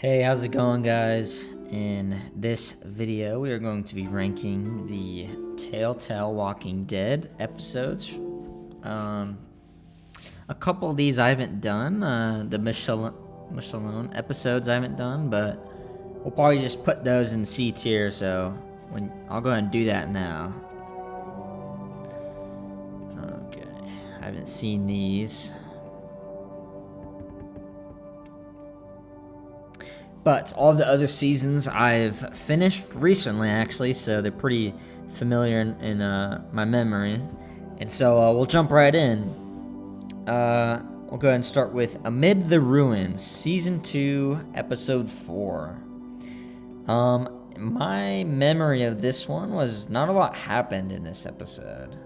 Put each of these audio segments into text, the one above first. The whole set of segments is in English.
Hey, how's it going, guys? In this video, we are going to be ranking the Telltale Walking Dead episodes. A couple of these I haven't done, the Michelin episodes I haven't done, but we'll probably just put those in C tier, so I'll go ahead and do that now. Okay, I haven't seen these. But all the other seasons I've finished recently, actually, so they're pretty familiar in my memory. And so we'll jump right in. We'll go ahead and start with Amid the Ruins, Season 2, Episode 4. My memory of this one was not a lot happened in this episode.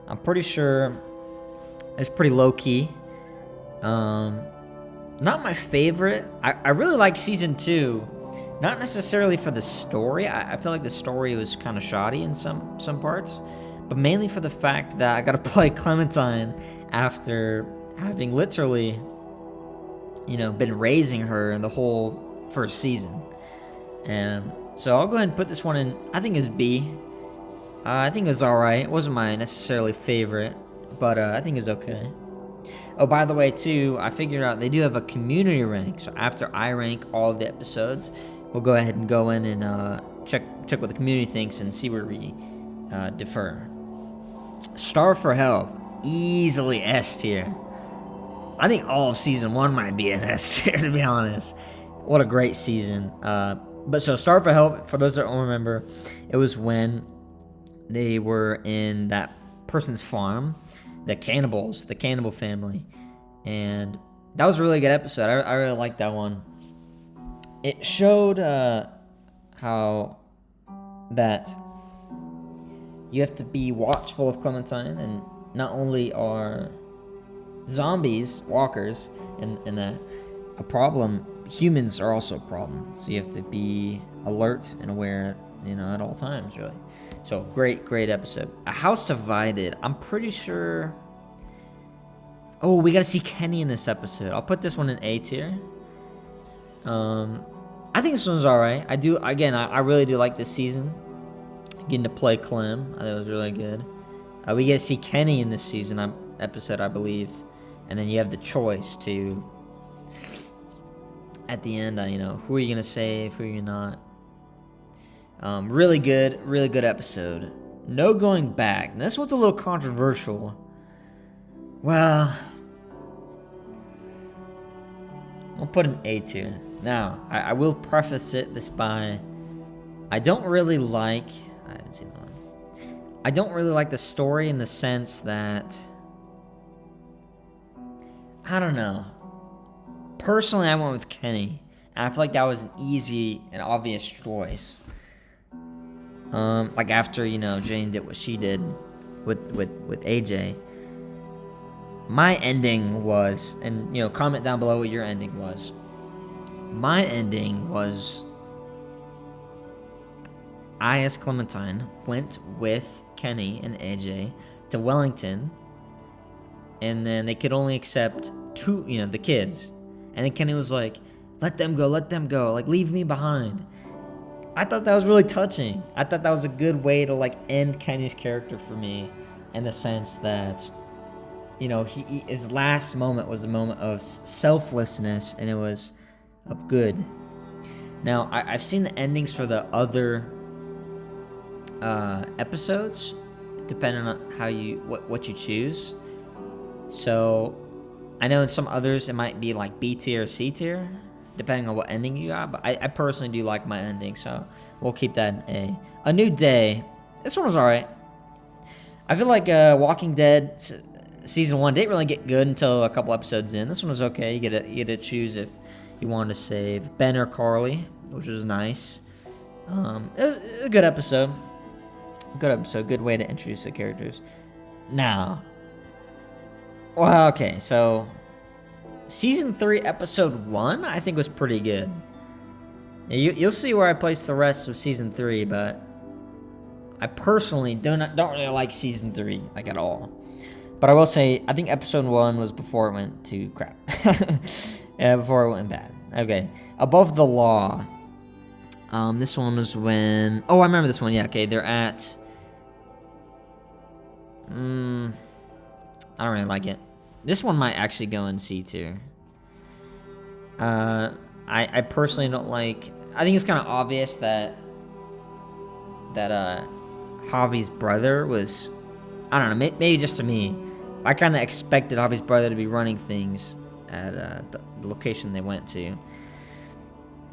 I'm pretty sure it's pretty low-key. Not my favorite. I really like Season 2. Not necessarily for the story. I feel like the story was kind of shoddy in some parts. But mainly for the fact that I got to play Clementine after having literally, been raising her in the whole first season. And so I'll go ahead and put this one in, I think it's B. I think it was alright. It wasn't my necessarily favorite, but I think it's okay. Oh, by the way, too, I figured out they do have a community rank. So after I rank all of the episodes, we'll go ahead and go in and check what the community thinks and see where we differ. Starve for Help, easily S tier. I think all of Season 1 might be an S tier, to be honest. What a great season. But so Starve for Help, for those that don't remember, it was when they were in that person's farm. The cannibal family, and that was a really good episode. I really liked that one. It showed how that you have to be watchful of Clementine, and not only are zombies, walkers, and that a problem, humans are also a problem. So you have to be alert and aware, at all times, really. So, great episode. A House Divided. I'm pretty sure... Oh, we gotta see Kenny in this episode. I'll put this one in A tier. I think this one's alright. I really do like this season. Getting to play Clem. I thought it was really good. We get to see Kenny in this season episode, I believe. And then you have the choice to... At the end, who are you gonna save, who are you not? Really good episode. No Going Back. Now, this one's a little controversial. Well, I'll put an A tier. Now, I will preface this by, I don't really like the story in the sense that, I don't know. Personally, I went with Kenny, and I feel like that was an easy and obvious choice. Like after, Jane did what she did with AJ. My ending was, and, comment down below what your ending was. My ending was, I, as Clementine, went with Kenny and AJ to Wellington, and then they could only accept two, the kids. And then Kenny was like, let them go, like, leave me behind. I thought that was really touching. I thought that was a good way to, end Kenny's character for me, in the sense that, his last moment was a moment of selflessness, and it was of good. Now, I've seen the endings for the other episodes, depending on what you choose. So, I know in some others it might be like B tier or C tier, depending on what ending you got, but I personally do like my ending, so we'll keep that in A. A New Day. This one was alright. I feel like Walking Dead Season 1 didn't really get good until a couple episodes in. This one was okay. You get to choose if you wanted to save Ben or Carly, which was nice. It was a good episode. Good way to introduce the characters. Now, well, okay, so Season 3, Episode 1, I think was pretty good. You'll see where I place the rest of Season 3, but I personally don't really like Season 3, at all. But I will say, I think Episode 1 was before it went to crap. Before it went bad. Okay. Above the Law. This one was when... Oh, I remember this one. Yeah, okay. They're at... I don't really like it. This one might actually go in C tier. I personally don't like... I think it's kind of obvious that Javi's brother was... I don't know, maybe just to me. I kind of expected Javi's brother to be running things at the location they went to.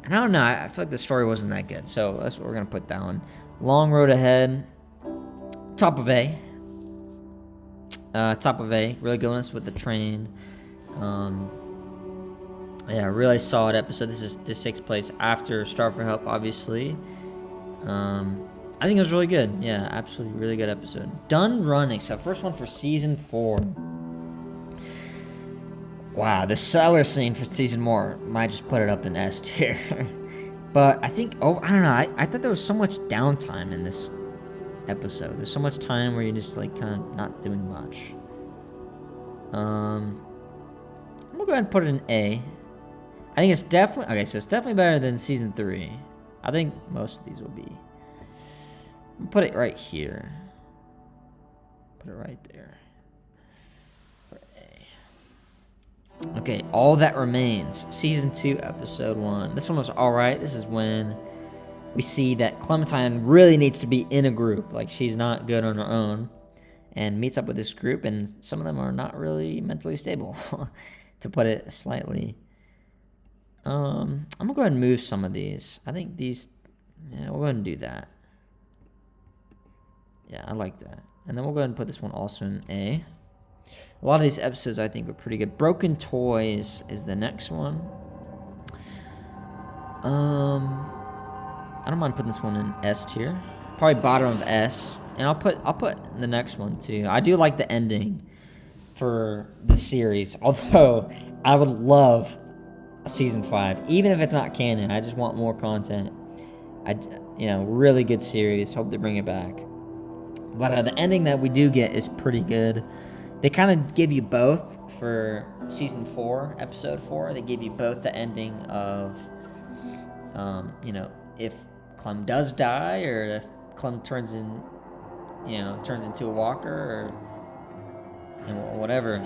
And I don't know, I feel like the story wasn't that good. So that's what we're going to put down. Long Road Ahead. Top of A. Top of A. Really good ones with the train. Yeah, really solid episode. This takes place after Starve for Help, obviously. I think it was really good. Yeah, absolutely really good episode. Done running. So first one for season 4. Wow, the cellar scene for season 4 might just put it up in S tier. But I think, I don't know. I thought there was so much downtime in this episode. There's so much time where you're just like kind of not doing much. I'm gonna go ahead and put it in A. I think it's definitely okay. So it's definitely better than season 3. I think most of these will be. I'll put it right here. Put it right there. For A. Okay, All That Remains, season 2, episode 1. This one was all right. This is when we see that Clementine really needs to be in a group. Like, she's not good on her own. And meets up with this group, and some of them are not really mentally stable, to put it slightly. I'm going to go ahead and move some of these. I think these... Yeah, we'll go ahead and do that. Yeah, I like that. And then we'll go ahead and put this one also in A. A lot of these episodes, I think, were pretty good. Broken Toys is the next one. I don't mind putting this one in S tier. Probably bottom of S. And I'll put the next one too. I do like the ending for the series. Although I would love a season 5, even if it's not canon. I just want more content. Really good series. Hope they bring it back. But the ending that we do get is pretty good. They kind of give you both for season 4, episode 4. They give you both the ending of, if Clem does die or if Clem turns into a walker or whatever.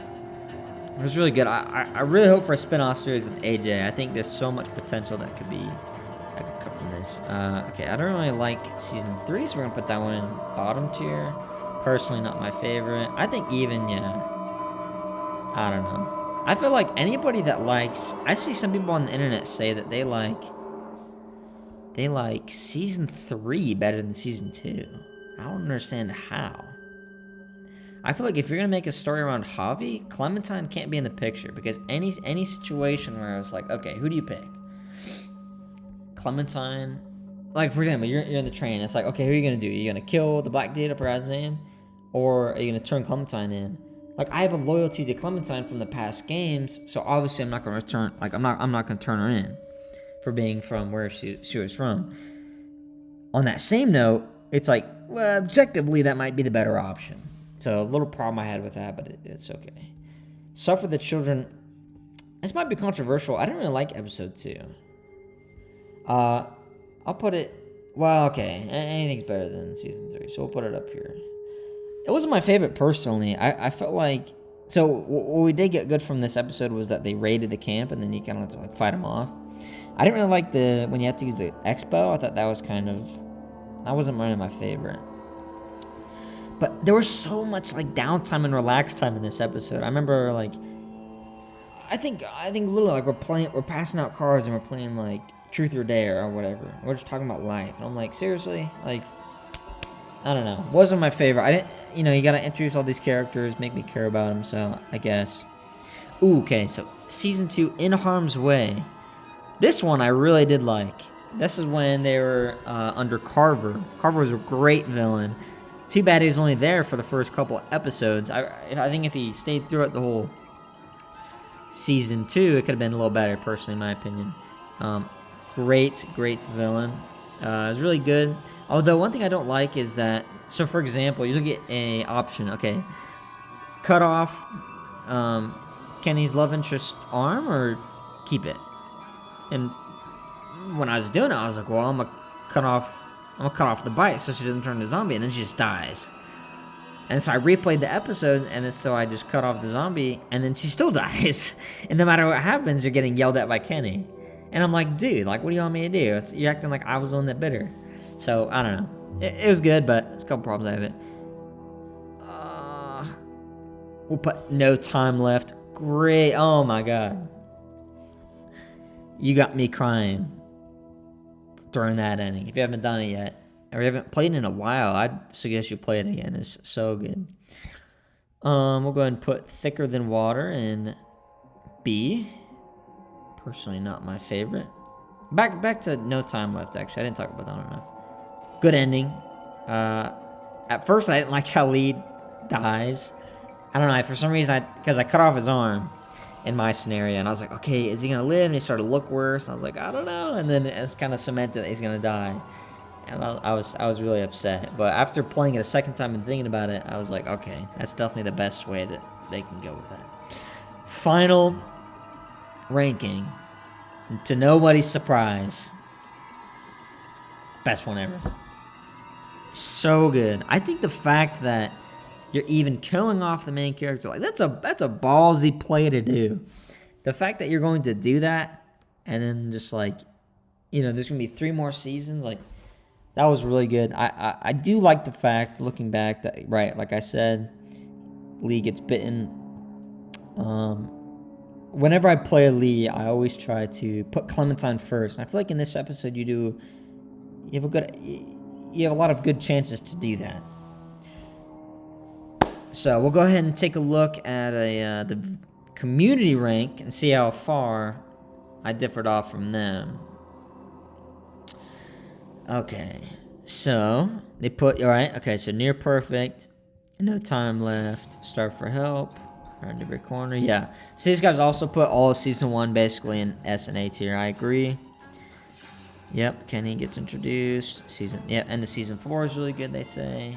It was really good. I really hope for a spin-off series with AJ. I think there's so much potential that could come from this. Okay, I don't really like season 3, so we're gonna put that one in bottom tier. Personally, not my favorite. I think even, I don't know. I feel like anybody that likes... I see some people on the internet say that they like season 3 better than season 2. I don't understand how. I feel like if you're gonna make a story around Javi, Clementine can't be in the picture, because any situation where I was like, okay, who do you pick? Clementine, like for example, you're in the train. It's like, okay, who are you gonna do? Are you gonna kill the black dude, I forgot his name, or are you gonna turn Clementine in? Like, I have a loyalty to Clementine from the past games, so obviously I'm not gonna return. Like, I'm not gonna turn her in for being from where she was from. On that same note, it's like, well, objectively, that might be the better option. So, a little problem I had with that, but it's okay. Suffer the Children. This might be controversial. I didn't really like episode 2. I'll put it... Well, okay. Anything's better than season 3, so we'll put it up here. It wasn't my favorite, personally. I felt like... So, what we did get good from this episode was that they raided the camp, and then you kind of have to fight them off. I didn't really like when you have to use the expo. I thought that was kind of... That wasn't really my favorite. But there was so much downtime and relax time in this episode. I remember I think literally we're passing out cards and we're playing Truth or Dare or whatever. We're just talking about life. And I'm like, seriously? I don't know. Wasn't my favorite. I didn't, you gotta introduce all these characters, make me care about them, so I guess. Ooh, okay, so season 2, In Harm's Way. This one I really did like. This is when they were under Carver. Carver was a great villain. Too bad he was only there for the first couple episodes. I think if he stayed throughout the whole season 2, it could have been a little better, personally, in my opinion. Great villain. It was really good. Although, one thing I don't like is that... So, for example, you look at a option. Okay. Cut off Kenny's love interest arm or keep it? And when I was doing it, I was like, well, I'm gonna cut off the bite so she doesn't turn into a zombie, and then she just dies. And so I replayed the episode, and then so I just cut off the zombie, and then she still dies. And no matter what happens, you're getting yelled at by Kenny. And I'm like, dude, like, what do you want me to do? You're acting like I was the one that bit her. So, I don't know. It was good, but there's a couple problems I have it. We'll put No Time Left. Great. Oh, my God. You got me crying during that ending. If you haven't done it yet, or you haven't played in a while, I'd suggest you play it again. It's so good. We'll go ahead and put Thicker Than Water in B. Personally, not my favorite. Back to No Time Left, actually. I didn't talk about that enough. Good ending. At first, I didn't like how Lee dies. I don't know. For some reason, because I cut off his arm in my scenario, and I was like, okay, is he going to live? And he started to look worse. And I was like, I don't know. And then it's kind of cemented that he's going to die. And I was really upset. But after playing it a second time and thinking about it, I was like, okay, that's definitely the best way that they can go with that. Final ranking, to nobody's surprise, best one ever. So good. I think the fact that you're even killing off the main character, like that's a ballsy play to do. The fact that you're going to do that, and then just like, there's gonna be 3 more seasons, like. That was really good. I do like the fact, looking back, that, right, like I said, Lee gets bitten. Whenever I play Lee, I always try to put Clementine first. And I feel like in this episode, you have a lot of good chances to do that. So we'll go ahead and take a look at the community rank and see how far I differed off from them. Okay, so they put, alright, okay, so near perfect, No Time Left, Start for Help, around every corner, yeah. So these guys also put all of Season 1 basically in S and A tier, I agree. Yep, Kenny gets introduced, end of Season 4 is really good, they say.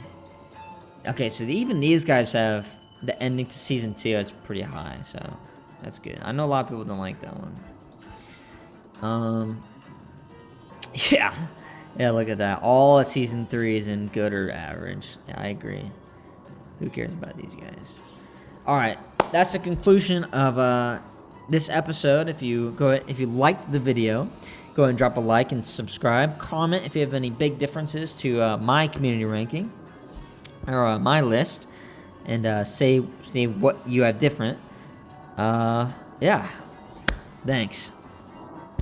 Okay, so even these guys have the ending to Season 2 is pretty high, so that's good. I know a lot of people don't like that one. Yeah. Yeah, look at that. All of Season 3 is in good or average. Yeah, I agree. Who cares about these guys? Alright, that's the conclusion of this episode. If you liked the video, go ahead and drop a like and subscribe. Comment if you have any big differences to my community ranking or my list, and say what you have different. Yeah. Thanks.